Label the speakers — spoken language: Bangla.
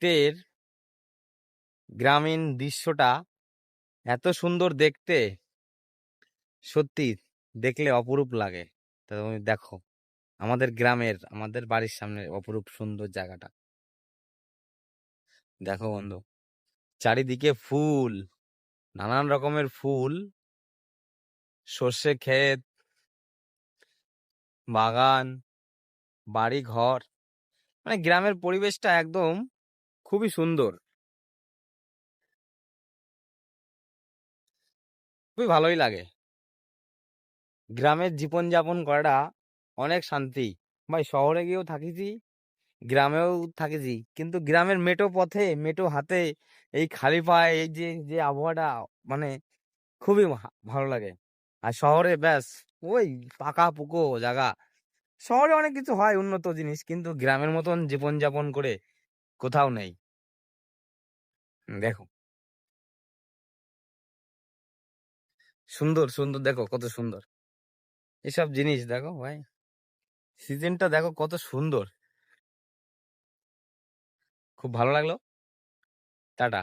Speaker 1: শীতের গ্রামীণ দৃশ্যটা এত সুন্দর দেখতে, সত্যি দেখলে অপরূপ লাগে। তা তুমি দেখো আমাদের গ্রামের, আমাদের বাড়ির সামনে অপরূপ সুন্দর জায়গাটা। দেখো বন্ধু, চারিদিকে ফুল, নানান রকমের ফুল, সর্ষে ক্ষেত, বাগান, বাড়ি ঘর, মানে গ্রামের পরিবেশটা একদম খুবই সুন্দর, খুবই ভালোই লাগে। গ্রামের জীবনযাপন করাটা অনেক শান্তি। ভাই শহরে গিয়েও থাকিছি, গ্রামেও থাকিছি, কিন্তু গ্রামের মেঠো পথে মেঠো হাতে এই খালি পায়ে এই যে যে আবহাওয়াটা, মানে খুবই ভালো লাগে। আর শহরে ব্যাস ওই পাকা পুকো জায়গা। শহরে অনেক কিছু হয় উন্নত জিনিস, কিন্তু গ্রামের মতন জীবনযাপন করে কোথাও নেই। দেখো সুন্দর সুন্দর, দেখো কত সুন্দর এসব জিনিস। দেখো ভাই, সিজনটা দেখো কত সুন্দর। খুব ভালো লাগলো। টাটা।